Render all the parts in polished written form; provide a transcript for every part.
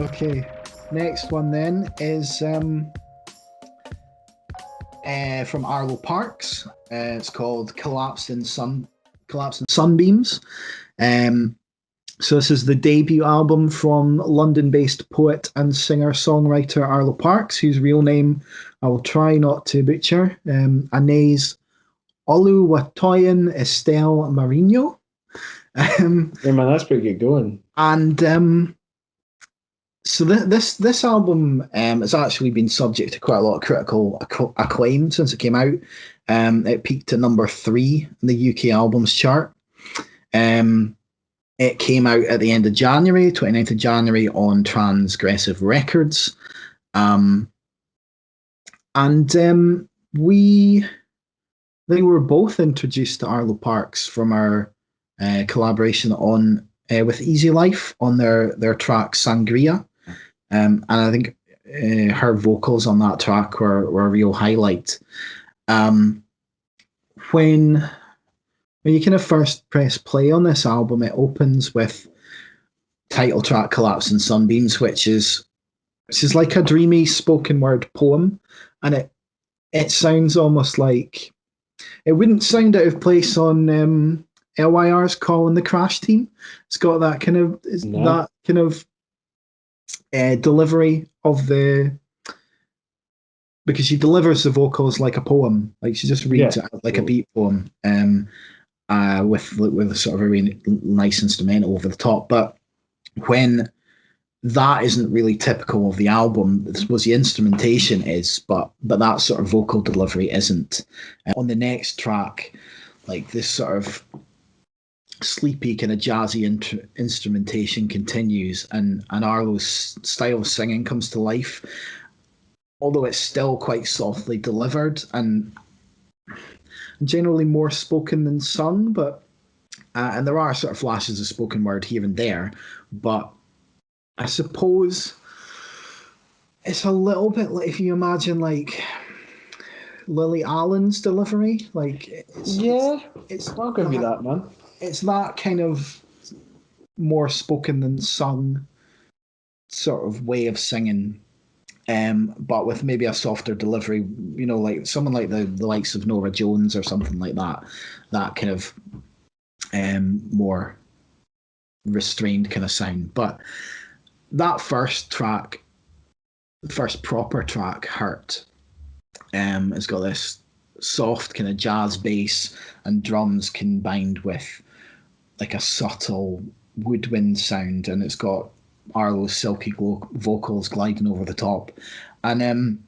Okay, next one then is from Arlo Parks. It's called Collapsing Sunbeams. Um, so this is the debut album from London-based poet and singer-songwriter Arlo Parks, whose real name I will try not to butcher. Anais Oluwatoyin Estelle Marino. Yeah, man, that's pretty good going. And so this album has actually been subject to quite a lot of critical acclaim since it came out. It peaked at number 3 in the UK albums chart. It came out at the end of January, 29th of January, on Transgressive Records. They were both introduced to Arlo Parks from our collaboration on with Easy Life on their track Sangria. And I think her vocals on that track were a real highlight. When you kind of first press play on this album, it opens with title track Collapsing Sunbeams, which is like a dreamy spoken word poem, and it sounds almost like it wouldn't sound out of place on LYR's Call in the Crash Team. It's got that kind of delivery of because she delivers the vocals like a poem, like she just reads it out like a beat poem, with a sort of a really nice instrumental over the top. But when that isn't really typical of the album, I suppose the instrumentation is, but that sort of vocal delivery isn't. On the next track, like this sort of sleepy kind of jazzy instrumentation continues, and Arlo's style of singing comes to life, although it's still quite softly delivered and generally more spoken than sung. But and there are sort of flashes of spoken word here and there, but I suppose it's a little bit like if you imagine like Lily Allen's delivery, like I'll give you that, man. It's that kind of more spoken than sung sort of way of singing, but with maybe a softer delivery. You know, like someone like the likes of Norah Jones or something like that. That kind of more restrained kind of sound. But that first proper track, Hurt, has got this soft kind of jazz bass and drums combined with like a subtle woodwind sound, and it's got Arlo's silky vocals gliding over the top, and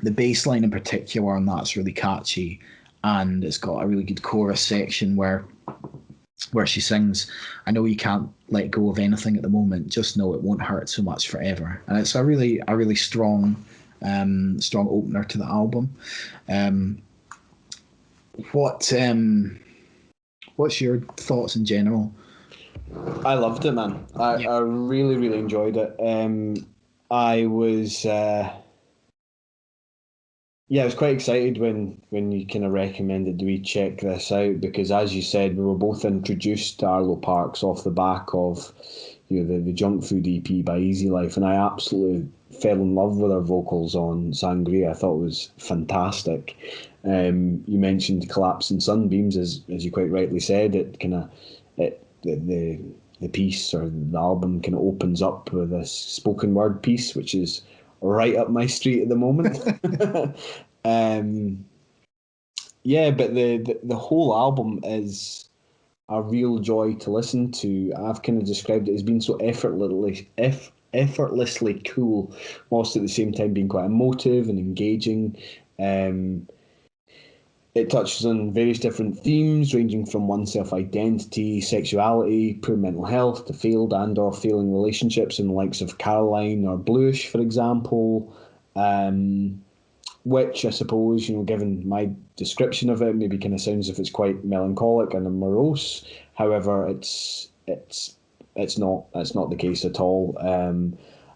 the bass line in particular on that's really catchy, and it's got a really good chorus section where she sings, "I know you can't let go of anything at the moment, just know it won't hurt so much forever," and it's a really strong opener to the album. What's your thoughts in general? I loved it, man. I really, really enjoyed it. I was I was quite excited when you kind of recommended we check this out, because as you said, we were both introduced to Arlo Parks off the back of the Junk Food EP by Easy Life, and I absolutely fell in love with her vocals on Sangria. I thought it was fantastic. You mentioned Collapsing Sunbeams, as you quite rightly said. The piece or the album kind of opens up with this spoken word piece, which is right up my street at the moment. But the whole album is a real joy to listen to. I've kind of described it as being so effortlessly cool, whilst at the same time being quite emotive and engaging. It touches on various different themes, ranging from one's self-identity, sexuality, poor mental health, to failed and or failing relationships in the likes of Caroline or Bluish, for example. Which I suppose, given my description of it, maybe kind of sounds as if it's quite melancholic and morose. However, it's not the case at all.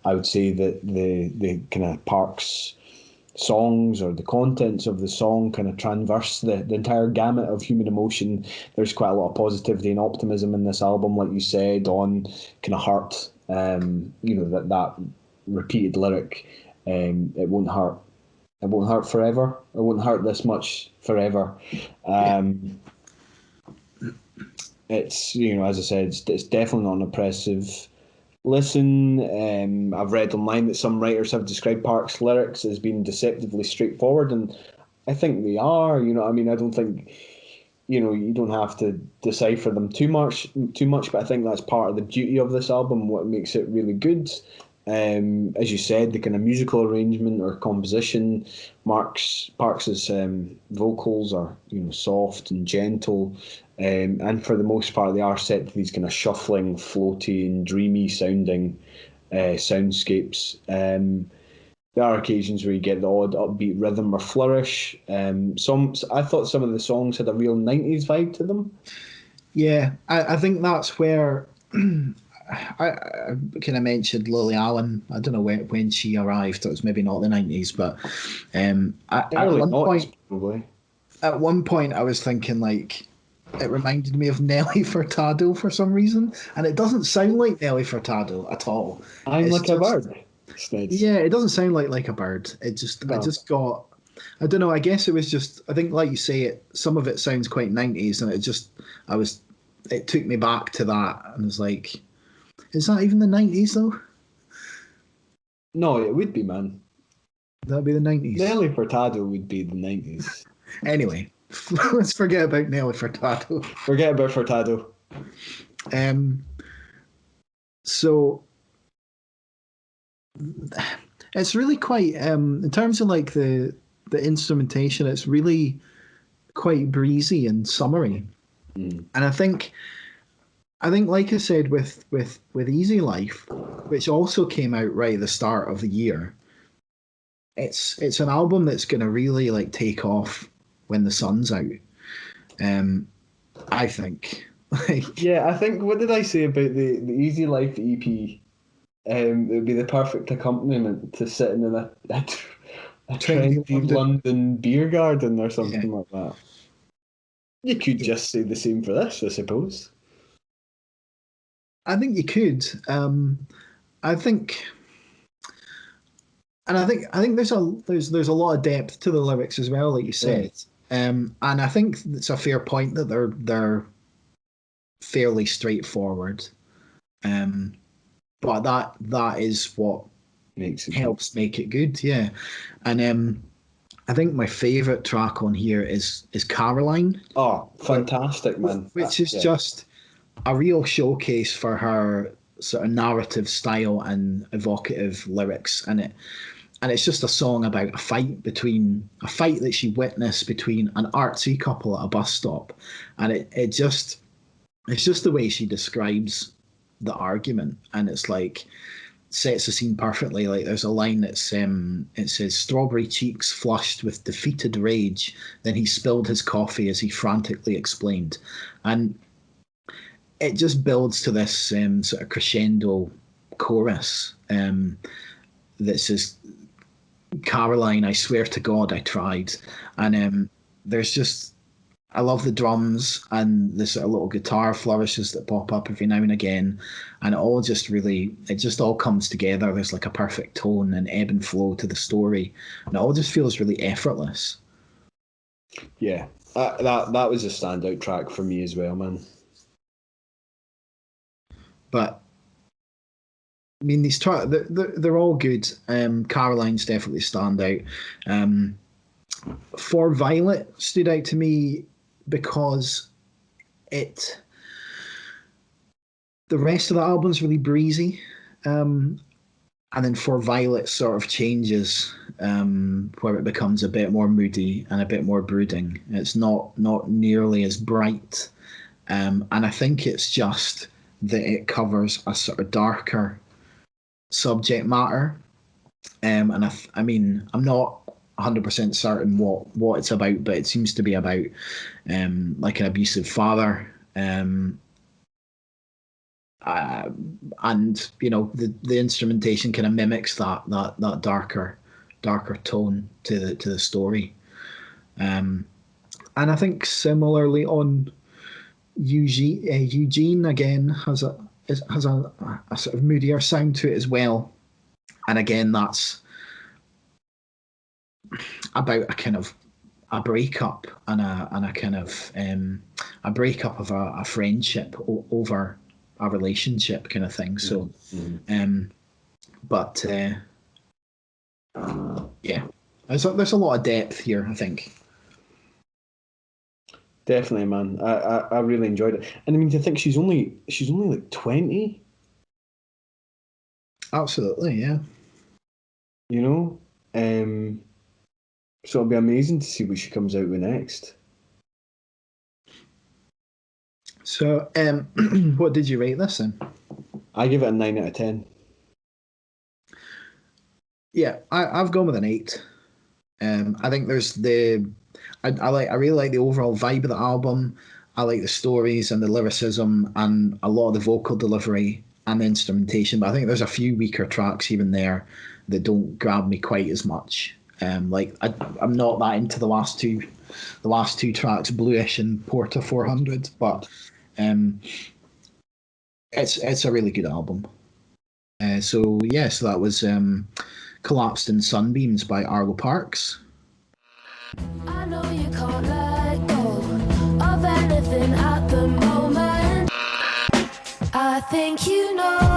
I would say that the kind of Parks songs, or the contents of the song, kind of traverse the entire gamut of human emotion. There's quite a lot of positivity and optimism in this album, like you said, on kind of Heart. That repeated lyric, it won't hurt. It won't hurt forever. It won't hurt this much forever. Um, it's, as I said, it's definitely not an oppressive listen. I've read online that some writers have described Parks' lyrics as being deceptively straightforward, and I think they are. I mean, I don't think you don't have to decipher them too much, but I think that's part of the beauty of this album, what makes it really good. As you said, the kind of musical arrangement or composition, Parks's vocals are soft and gentle, and for the most part they are set to these kind of shuffling, floaty, and dreamy sounding soundscapes. There are occasions where you get the odd upbeat rhythm or flourish. I thought some of the songs had a real '90s vibe to them. Yeah, I think that's where I kind of mentioned Lily Allen. I don't know when she arrived. It was maybe not the 90s, but Early noughties, probably. At one point I was thinking like it reminded me of Nelly Furtado for some reason, and it doesn't sound like Nelly Furtado at all. I'm like a bird. Snedds. Yeah, it doesn't sound like a bird. I just got. I don't know. I guess it was just. I think, like you say, some of it sounds quite 90s, and it took me back to that, and was like, is that even the 90s though? No, it would be, man. That'd be the 90s. Nelly Furtado would be the 90s. Anyway, let's forget about Nelly Furtado. Forget about Furtado. So it's really quite in terms of like the instrumentation, it's really quite breezy and summery. And I think like I said with Easy Life, which also came out right at the start of the year, it's an album that's going to really like take off when the sun's out. I think. Yeah, I think, what did I say about the Easy Life EP? It would be the perfect accompaniment to sitting in a trendy London beer garden or something like that. You could just say the same for this, I suppose. I think you could. I think there's a lot of depth to the lyrics as well, like you said. And I think it's a fair point that they're fairly straightforward. But that is what helps make it good, yeah. And I think my favourite track on here is Caroline. Oh, fantastic, man! Which is just a real showcase for her sort of narrative style and evocative lyrics, and it's just a song about a fight that she witnessed between an artsy couple at a bus stop, and it's just the way she describes the argument, and it's like sets the scene perfectly. Like there's a line that's it says, "Strawberry cheeks flushed with defeated rage, then he spilled his coffee as he frantically explained," and it just builds to this sort of crescendo chorus that says, "Caroline, I swear to God I tried," and there's just, I love the drums and the sort of little guitar flourishes that pop up every now and again, and it just all comes together. There's like a perfect tone and ebb and flow to the story, and it all just feels really effortless. Yeah, that was a standout track for me as well, man. But I mean, these tracks, they're all good. Caroline's definitely standout. For Violet stood out to me because the rest of the album's really breezy, and then For Violet sort of changes where it becomes a bit more moody and a bit more brooding. It's not nearly as bright, and I think it's just that it covers a sort of darker subject matter, and I mean, I'm not 100% certain what it's about, but it seems to be about like an abusive father, and the instrumentation kind of mimics that darker tone to the story, and I think similarly on Eugene again has a sort of moodier sound to it as well. And again, that's about a breakup and a kind of a breakup of a friendship over a relationship kind of thing. So, but yeah, there's a lot of depth here, I think. Definitely, man. I really enjoyed it, and I mean to think she's only like 20. Absolutely, yeah. You know, so it'll be amazing to see what she comes out with next. So, what did you rate this in? I give it a 9 out of 10. Yeah, I've gone with an 8. I think there's I really like the overall vibe of the album. I like the stories and the lyricism and a lot of the vocal delivery and the instrumentation. But I think there's a few weaker tracks here and there that don't grab me quite as much. I'm not that into the last two tracks, Bluish and Porta 400, but it's a really good album. So that was Collapsed in Sunbeams by Arlo Parks. I know you can't let go of anything at the moment. I think you know.